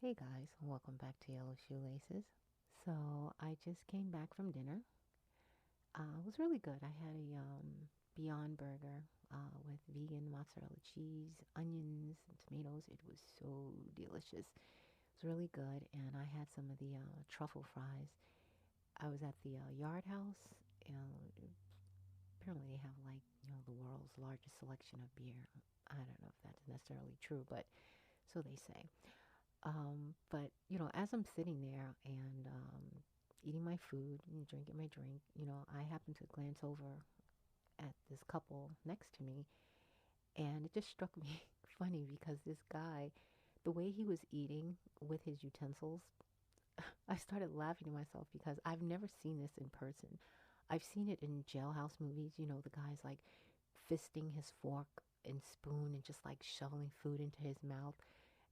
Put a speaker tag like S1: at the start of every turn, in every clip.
S1: Hey guys, welcome back to Yellow Shoelaces. So I just came back from dinner. It was really good. I had a Beyond Burger with vegan mozzarella cheese, onions, and tomatoes. It was so delicious. It was really good, and I had some of the truffle fries. I was at the Yard House. Apparently, they have like the world's largest selection of beer. I don't know if that's necessarily true, but so they say. But as I'm sitting there and eating my food and drinking my drink, I happen to glance over at this couple next to me, and it just struck me funny because this guy, the way he was eating with his utensils, I started laughing to myself because I've never seen this in person. I've seen it in jailhouse movies, the guy's like fisting his fork and spoon and just like shoveling food into his mouth.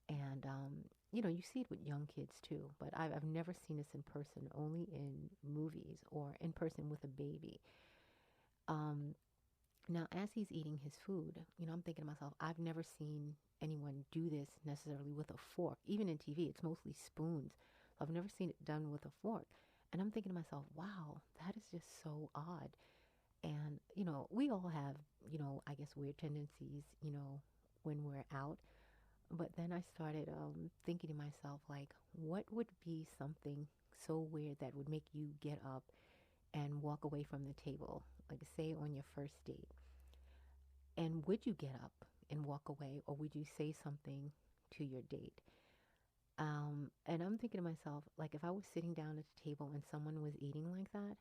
S1: And you see it with young kids too, but I've never seen this in person, only in movies or in person with a baby. Um, Now, as he's eating his food, I'm thinking to myself, I've never seen anyone do this necessarily with a fork. Even in TV, it's mostly spoons. So I've never seen it done with a fork. And I'm thinking to myself, wow, that is just so odd. And, we all have, I guess weird tendencies, when we're out. But then I started thinking to myself, like, what would be something so weird that would make you get up and walk away from the table, like, say, on your first date? And would you get up and walk away, or would you say something to your date? And I'm thinking to myself, like, if I was sitting down at the table and someone was eating like that,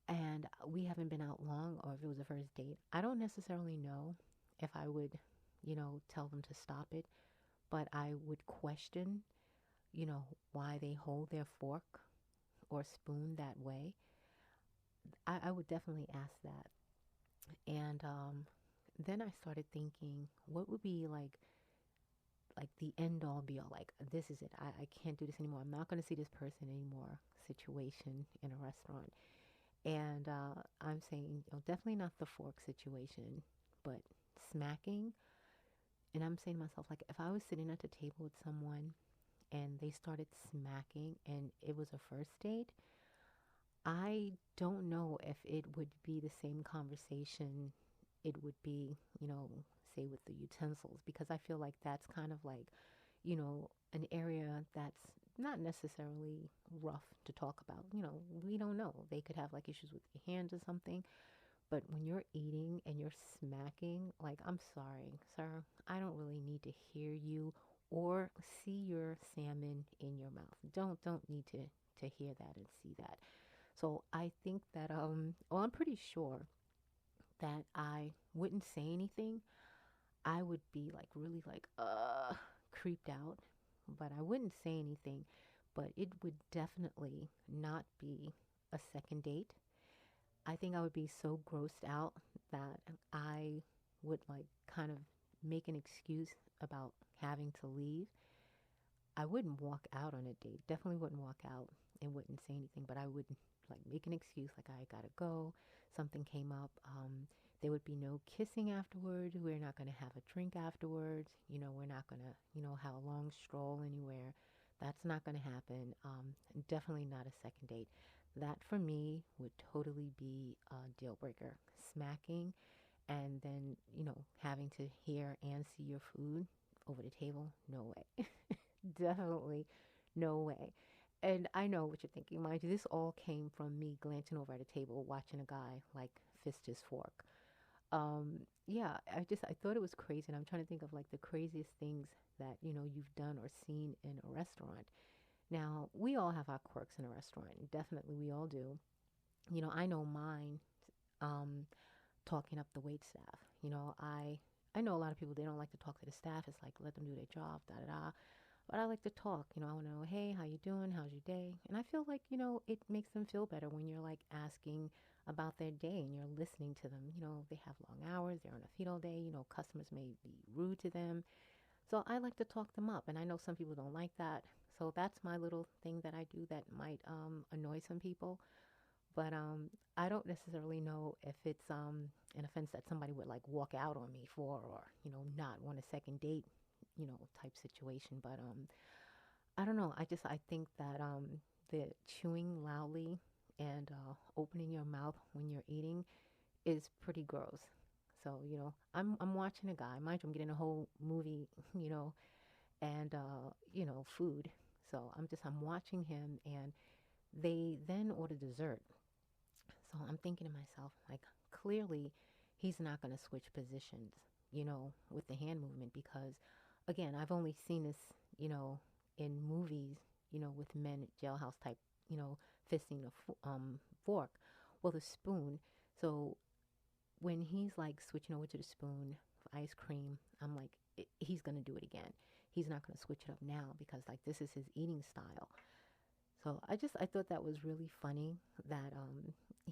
S1: and we haven't been out long, or if it was a first date, I don't necessarily know if I would, tell them to stop it, but I would question, why they hold their fork or spoon that way. I would definitely ask that. And then I started thinking, what would be like the end all be all, like, this is it. I can't do this anymore. I'm not going to see this person anymore situation in a restaurant. And I'm saying, definitely not the fork situation, but smacking. And I'm saying to myself, like, if I was sitting at the table with someone and they started smacking and it was a first date, I don't know if it would be the same conversation it would be, say with the utensils, because I feel like that's kind of like, an area that's not necessarily rough to talk about. We don't know. They could have like issues with your hands or something. But when you're eating and you're smacking, like, I'm sorry, sir, I don't really need to hear you or see your salmon in your mouth. Don't need to hear that and see that. So I think that well, I'm pretty sure that I wouldn't say anything. I would be like really like creeped out, but I wouldn't say anything. But it would definitely not be a second date. I think I would be so grossed out that I would like kind of make an excuse about having to leave. I wouldn't walk out on a date. Definitely wouldn't walk out and wouldn't say anything, but I would like make an excuse like I gotta go. Something came up. There would be no kissing afterwards. We're not gonna have a drink afterwards. We're not gonna, have a long stroll anywhere. That's not gonna happen. Definitely not a second date. That for me would totally be a deal breaker. Smacking and then, having to hear and see your food over the table. No way. Definitely no way. And I know what you're thinking, mind you, this all came from me glancing over at a table, watching a guy like fist his fork. Yeah, I thought it was crazy, and I'm trying to think of like the craziest things that you've done or seen in a restaurant. Now we all have our quirks in a restaurant, definitely we all do. I know mine. Um, Talking up the wait staff. I know a lot of people, they don't like to talk to the staff. It's like, let them do their job, da da da. But I like to talk. I want to know, hey, how you doing? How's your day? And I feel like, it makes them feel better when you're like asking about their day and you're listening to them. They have long hours, they're on a feet all day, customers may be rude to them. So I like to talk them up. And I know some people don't like that. So that's my little thing that I do that might annoy some people. But I don't necessarily know if it's an offense that somebody would like walk out on me for, or not want a second date type situation. But I don't know. I think that the chewing loudly and opening your mouth when you're eating is pretty gross. So, I'm watching a guy. Mind you, I'm getting a whole movie, and food. So I'm watching him, and they then order dessert. So I'm thinking to myself, like, clearly he's not going to switch positions, with the hand movement because, again, I've only seen this, you know, in movies, with men at jailhouse type, fisting a fork. Well, the spoon. So when he's like switching over to the spoon for ice cream, I'm like, he's going to do it again. He's not going to switch it up now because, like, this is his eating style. So I thought that was really funny that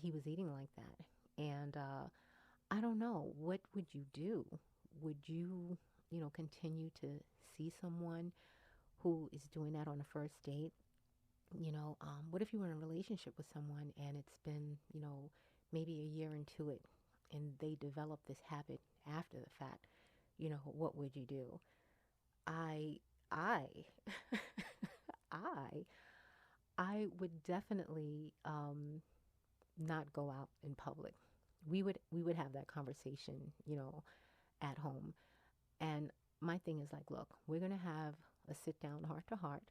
S1: he was eating like that. And I don't know, what would you do? Would you, continue to see someone who is doing that on a first date? What if you were in a relationship with someone and it's been, maybe a year into it and they develop this habit after the fact? What would you do? I, I, I, I would definitely not go out in public. We would have that conversation, at home. And my thing is like, look, we're gonna have a sit down heart to heart.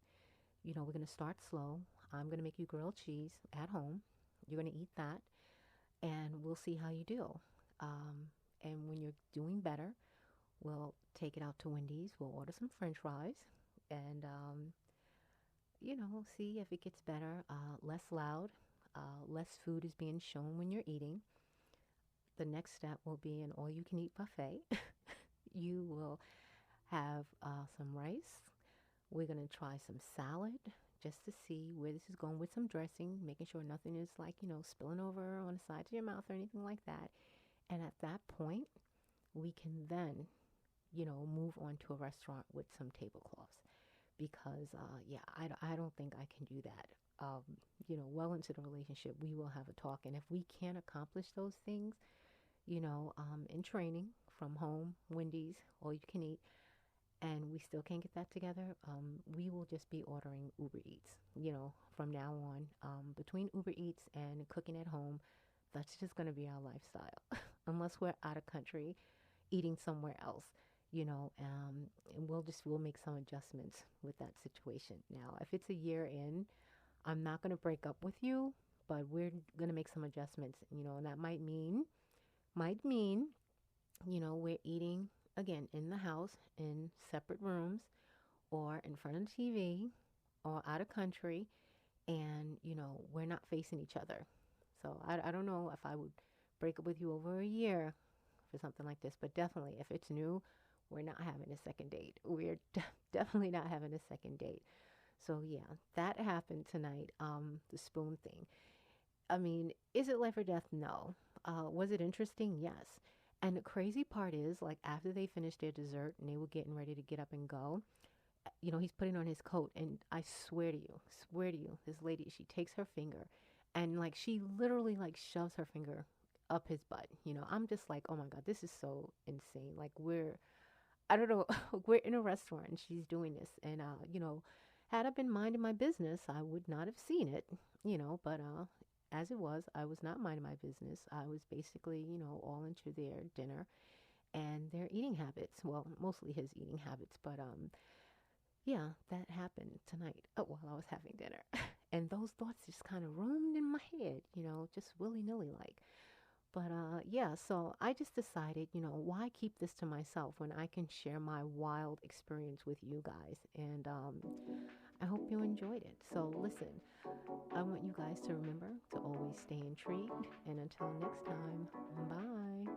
S1: We're gonna start slow. I'm gonna make you grilled cheese at home. You're gonna eat that, and we'll see how you do. And when you're doing better, we'll take it out to Wendy's. We'll order some French fries, and see if it gets better. Less loud, less food is being shown when you're eating. The next step will be an all you can eat buffet. You will have some rice. We're going to try some salad just to see where this is going with some dressing, making sure nothing is like, spilling over on the sides of your mouth or anything like that. And at that point, we can then, move on to a restaurant with some tablecloths because, yeah, I don't think I can do that. Well into the relationship, we will have a talk. And if we can't accomplish those things, in training from home, Wendy's, all you can eat, and we still can't get that together, we will just be ordering Uber Eats, from now on. Between Uber Eats and cooking at home, that's just going to be our lifestyle, unless we're out of country eating somewhere else, and we'll make some adjustments with that situation. Now, if it's a year in, I'm not going to break up with you, but we're going to make some adjustments, and that might mean, we're eating again in the house in separate rooms or in front of the TV or out of country, and, we're not facing each other. So I don't know if I would break up with you over a year for something like this, but definitely if it's new, we're not having a second date. We're definitely not having a second date. So yeah, that happened tonight. The spoon thing. I mean, is it life or death? No. Was it interesting? Yes. And the crazy part is, like, after they finished their dessert and they were getting ready to get up and go, he's putting on his coat, and I swear to you, this lady, she takes her finger, and like she literally like shoves her finger up his butt. I'm just like, oh my God, this is so insane. Like I don't know, we're in a restaurant and she's doing this, and had I been minding my business, I would not have seen it, but as it was, I was not minding my business. I was basically, all into their dinner and their eating habits. Well, mostly his eating habits, but yeah, that happened tonight while I was having dinner. And those thoughts just kind of roamed in my head, just willy-nilly like. But yeah, so I just decided, why keep this to myself when I can share my wild experience with you guys? And I hope you enjoyed it. So listen, I want you guys to remember to always stay intrigued. And until next time, bye.